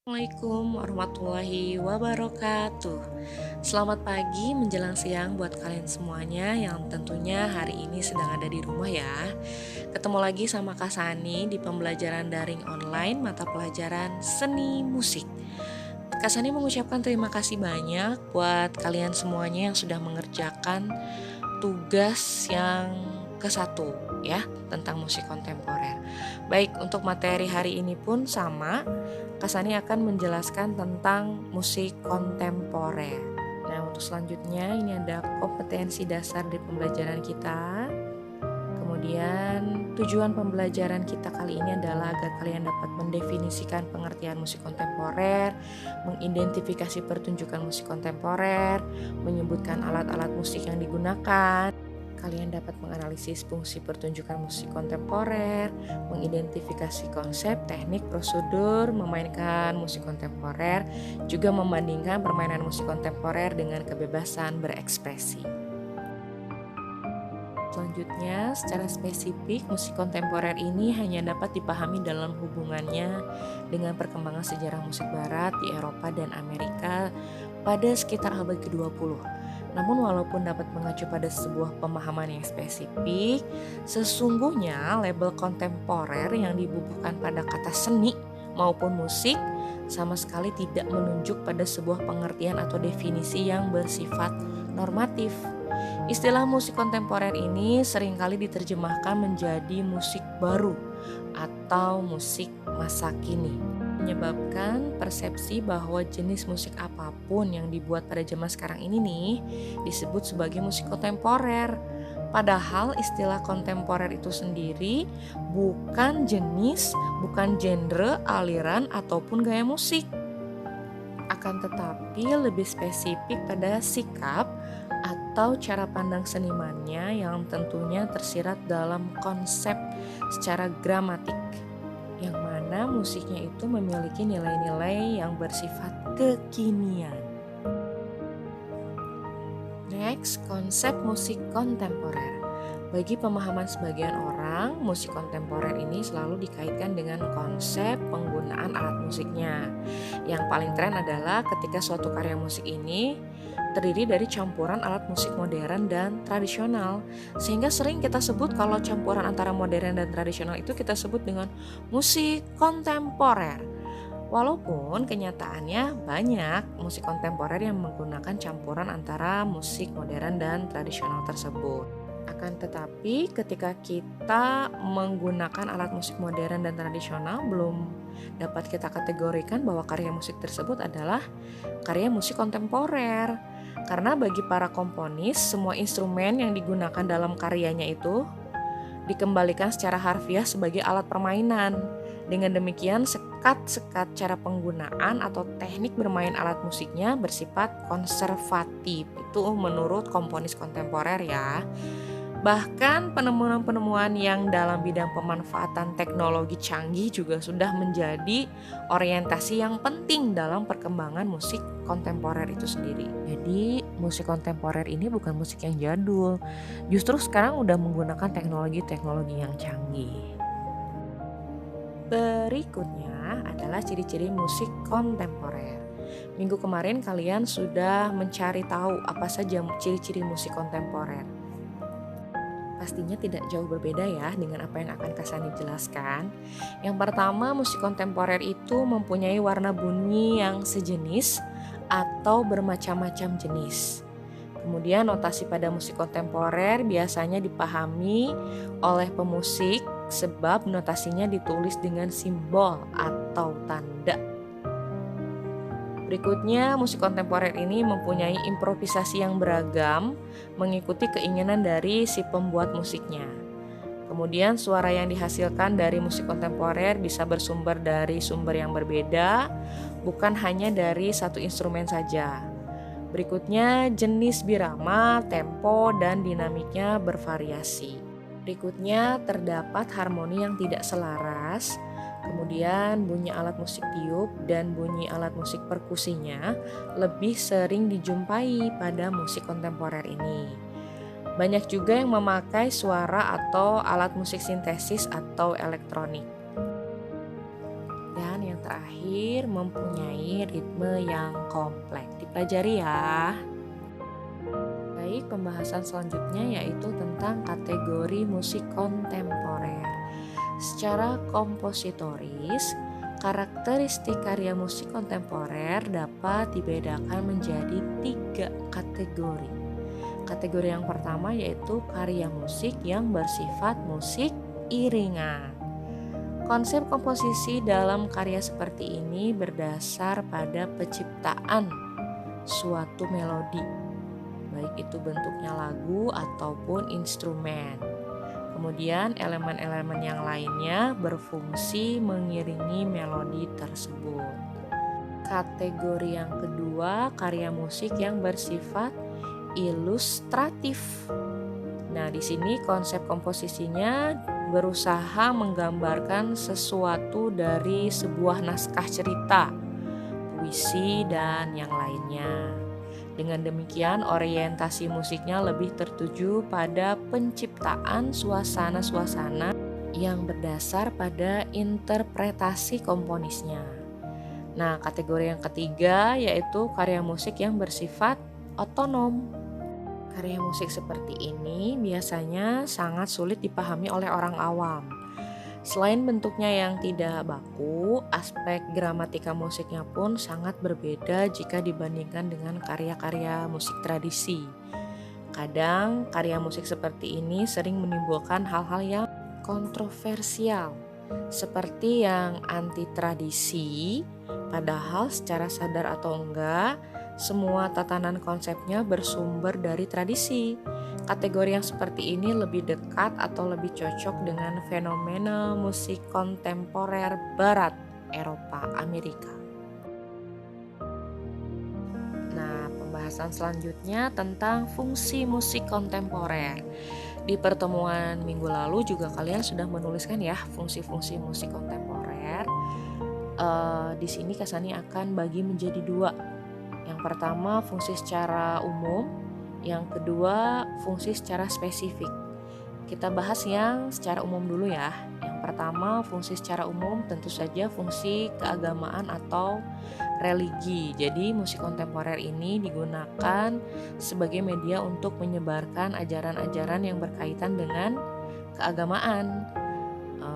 Assalamualaikum warahmatullahi wabarakatuh. Selamat pagi menjelang siang buat kalian semuanya yang tentunya hari ini sedang ada di rumah ya. Ketemu lagi sama Kak Sani di pembelajaran daring online mata pelajaran seni musik. Kak Sani mengucapkan terima kasih banyak buat kalian semuanya yang sudah mengerjakan tugas yang ke-1 ya tentang musik kontemporer. Baik, untuk materi hari ini pun sama. Kasani akan menjelaskan tentang musik kontemporer. Nah, untuk selanjutnya ini ada kompetensi dasar di pembelajaran kita. Kemudian tujuan pembelajaran kita kali ini adalah agar kalian dapat mendefinisikan pengertian musik kontemporer, mengidentifikasi pertunjukan musik kontemporer, menyebutkan alat-alat musik yang digunakan. Kalian dapat menganalisis fungsi pertunjukan musik kontemporer, mengidentifikasi konsep, teknik, prosedur memainkan musik kontemporer, juga membandingkan permainan musik kontemporer dengan kebebasan berekspresi. Selanjutnya, secara spesifik, musik kontemporer ini hanya dapat dipahami dalam hubungannya dengan perkembangan sejarah musik barat di Eropa dan Amerika pada sekitar abad ke-20. Namun walaupun dapat mengacu pada sebuah pemahaman yang spesifik, sesungguhnya label kontemporer yang dibubuhkan pada kata seni maupun musik sama sekali tidak menunjuk pada sebuah pengertian atau definisi yang bersifat normatif. Istilah musik kontemporer ini seringkali diterjemahkan menjadi musik baru atau musik masa kini, menyebabkan persepsi bahwa jenis musik apapun yang dibuat pada zaman sekarang ini nih disebut sebagai musik kontemporer. Padahal istilah kontemporer itu sendiri bukan jenis, bukan genre, aliran, ataupun gaya musik. Akan tetapi lebih spesifik pada sikap atau cara pandang senimannya yang tentunya tersirat dalam konsep secara gramatik, yang mana musiknya itu memiliki nilai-nilai yang bersifat kekinian. Next, konsep musik kontemporer. Bagi pemahaman sebagian orang, musik kontemporer ini selalu dikaitkan dengan konsep penggunaan alat musiknya. Yang paling tren adalah ketika suatu karya musik ini terdiri dari campuran alat musik modern dan tradisional. Sehingga sering kita sebut kalau campuran antara modern dan tradisional itu kita sebut dengan musik kontemporer. Walaupun kenyataannya banyak musik kontemporer yang menggunakan campuran antara musik modern dan tradisional tersebut. Akan tetapi ketika kita menggunakan alat musik modern dan tradisional, belum dapat kita kategorikan bahwa karya musik tersebut adalah karya musik kontemporer. Karena bagi para komponis, semua instrumen yang digunakan dalam karyanya itu dikembalikan secara harfiah sebagai alat permainan. Dengan demikian, sekat-sekat cara penggunaan atau teknik bermain alat musiknya bersifat konservatif. Itu menurut komponis kontemporer ya. Bahkan penemuan-penemuan yang dalam bidang pemanfaatan teknologi canggih juga sudah menjadi orientasi yang penting dalam perkembangan musik kontemporer itu sendiri. Jadi musik kontemporer ini bukan musik yang jadul, justru sekarang udah menggunakan teknologi-teknologi yang canggih. Berikutnya adalah ciri-ciri musik kontemporer. Minggu kemarin kalian sudah mencari tahu apa saja ciri-ciri musik kontemporer. Pastinya tidak jauh berbeda ya dengan apa yang akan Kasani jelaskan. Yang pertama, musik kontemporer itu mempunyai warna bunyi yang sejenis atau bermacam-macam jenis. Kemudian notasi pada musik kontemporer biasanya dipahami oleh pemusik sebab notasinya ditulis dengan simbol atau tanda. Berikutnya, musik kontemporer ini mempunyai improvisasi yang beragam mengikuti keinginan dari si pembuat musiknya. Kemudian suara yang dihasilkan dari musik kontemporer bisa bersumber dari sumber yang berbeda, bukan hanya dari satu instrumen saja. Berikutnya, jenis birama, tempo, dan dinamiknya bervariasi. Berikutnya, terdapat harmoni yang tidak selaras. Kemudian bunyi alat musik tiup dan bunyi alat musik perkusinya lebih sering dijumpai pada musik kontemporer ini. Banyak juga yang memakai suara atau alat musik sintesis atau elektronik. Dan yang terakhir, mempunyai ritme yang kompleks. Dipelajari ya. Baik, pembahasan selanjutnya yaitu tentang kategori musik kontemporer. Secara kompositoris, karakteristik karya musik kontemporer dapat dibedakan menjadi 3 kategori. Kategori yang pertama yaitu karya musik yang bersifat musik iringan. Konsep komposisi dalam karya seperti ini berdasar pada penciptaan suatu melodi, baik itu bentuknya lagu ataupun instrumen. Kemudian elemen-elemen yang lainnya berfungsi mengiringi melodi tersebut. Kategori yang kedua, karya musik yang bersifat ilustratif. Nah, di sini konsep komposisinya berusaha menggambarkan sesuatu dari sebuah naskah cerita, puisi, dan yang lainnya. Dengan demikian, orientasi musiknya lebih tertuju pada penciptaan suasana-suasana yang berdasar pada interpretasi komponisnya. Nah, kategori yang ketiga yaitu karya musik yang bersifat otonom. Karya musik seperti ini biasanya sangat sulit dipahami oleh orang awam. Selain bentuknya yang tidak baku, aspek gramatika musiknya pun sangat berbeda jika dibandingkan dengan karya-karya musik tradisi. Kadang karya musik seperti ini sering menimbulkan hal-hal yang kontroversial, seperti yang anti tradisi, padahal secara sadar atau enggak, semua tatanan konsepnya bersumber dari tradisi. Kategori yang seperti ini lebih dekat atau lebih cocok dengan fenomena musik kontemporer Barat, Eropa, Amerika. Nah, pembahasan selanjutnya tentang fungsi musik kontemporer. Di pertemuan minggu lalu juga kalian sudah menuliskan ya fungsi-fungsi musik kontemporer. Di sini Kasani akan bagi menjadi 2. Yang pertama fungsi secara umum, yang kedua fungsi secara spesifik. Kita bahas yang secara umum dulu ya. Yang pertama fungsi secara umum tentu saja fungsi keagamaan atau religi. Jadi musik kontemporer ini digunakan sebagai media untuk menyebarkan ajaran-ajaran yang berkaitan dengan keagamaan,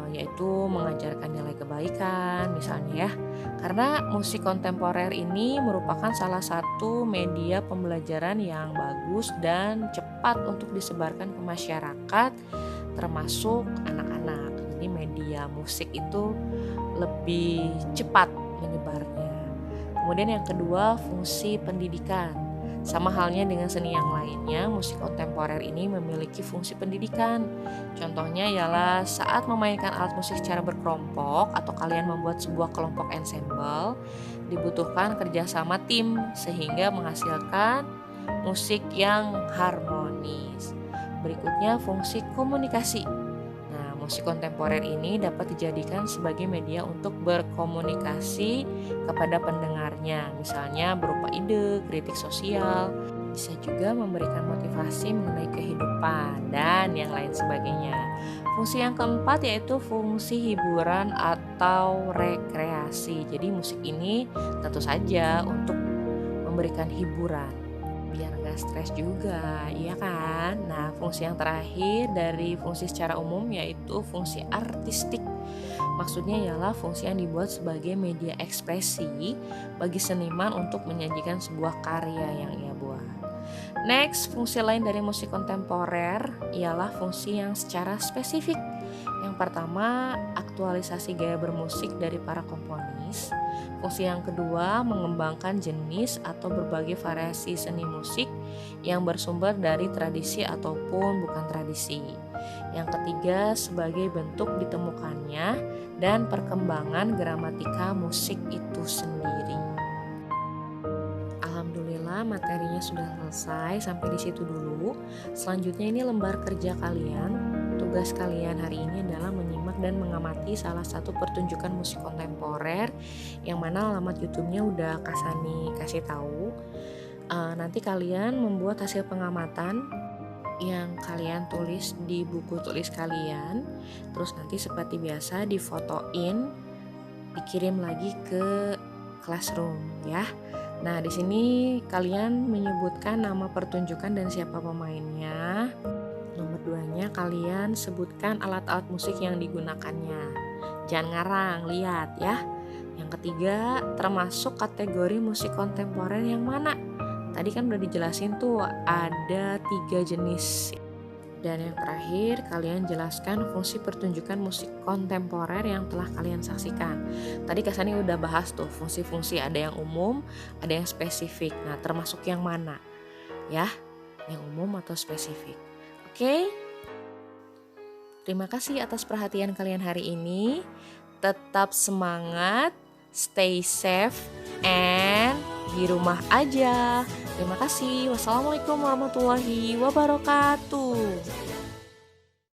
yaitu mengajarkan nilai kebaikan misalnya ya. Karena musik kontemporer ini merupakan salah satu media pembelajaran yang bagus dan cepat untuk disebarkan ke masyarakat termasuk anak-anak. Jadi media musik itu lebih cepat menyebarnya. Kemudian yang kedua fungsi pendidikan. Sama halnya dengan seni yang lainnya, musik kontemporer ini memiliki fungsi pendidikan. Contohnya ialah saat memainkan alat musik secara berkelompok atau kalian membuat sebuah kelompok ensemble, dibutuhkan kerjasama tim sehingga menghasilkan musik yang harmonis. Berikutnya fungsi komunikasi. Nah, musik kontemporer ini dapat dijadikan sebagai media untuk berkomunikasi kepada pendengarnya, misalnya berupa ide, kritik sosial, bisa juga memberikan motivasi mengenai kehidupan, dan yang lain sebagainya. Fungsi yang keempat yaitu fungsi hiburan atau rekreasi. Jadi musik ini tentu saja untuk memberikan hiburan, biar gak stres juga, iya kan? Nah, fungsi yang terakhir dari fungsi secara umum yaitu fungsi artistik. Maksudnya ialah fungsi yang dibuat sebagai media ekspresi bagi seniman untuk menyajikan sebuah karya yang ia buat. Next, fungsi lain dari musik kontemporer ialah fungsi yang secara spesifik. Yang pertama, aktualisasi gaya bermusik dari para komponis. Fungsi yang kedua, mengembangkan jenis atau berbagai variasi seni musik yang bersumber dari tradisi ataupun bukan tradisi. Yang ketiga, sebagai bentuk ditemukannya dan perkembangan gramatika musik itu sendiri. Alhamdulillah materinya sudah selesai, sampai di situ dulu. Selanjutnya ini lembar kerja kalian. Tugas kalian hari ini adalah menyimak dan mengamati salah satu pertunjukan musik kontemporer yang mana alamat YouTube-nya udah Kasani kasih tahu. Nanti kalian membuat hasil pengamatan yang kalian tulis di buku tulis kalian. Terus nanti seperti biasa difotoin dikirim lagi ke classroom ya. Nah, di sini kalian menyebutkan nama pertunjukan dan siapa pemainnya. Nomor 2-nya kalian sebutkan alat-alat musik yang digunakannya. Jangan ngarang, lihat ya. Yang ketiga, termasuk kategori musik kontemporer yang mana? Tadi kan udah dijelasin tuh ada 3 jenis. Dan yang terakhir, kalian jelaskan fungsi pertunjukan musik kontemporer yang telah kalian saksikan. Tadi Kasani udah bahas tuh fungsi-fungsi, ada yang umum, ada yang spesifik. Nah, termasuk yang mana? Ya, yang umum atau spesifik. Oke? Terima kasih atas perhatian kalian hari ini. Tetap semangat, stay safe, and di rumah aja. Terima kasih. Wassalamualaikum warahmatullahi wabarakatuh.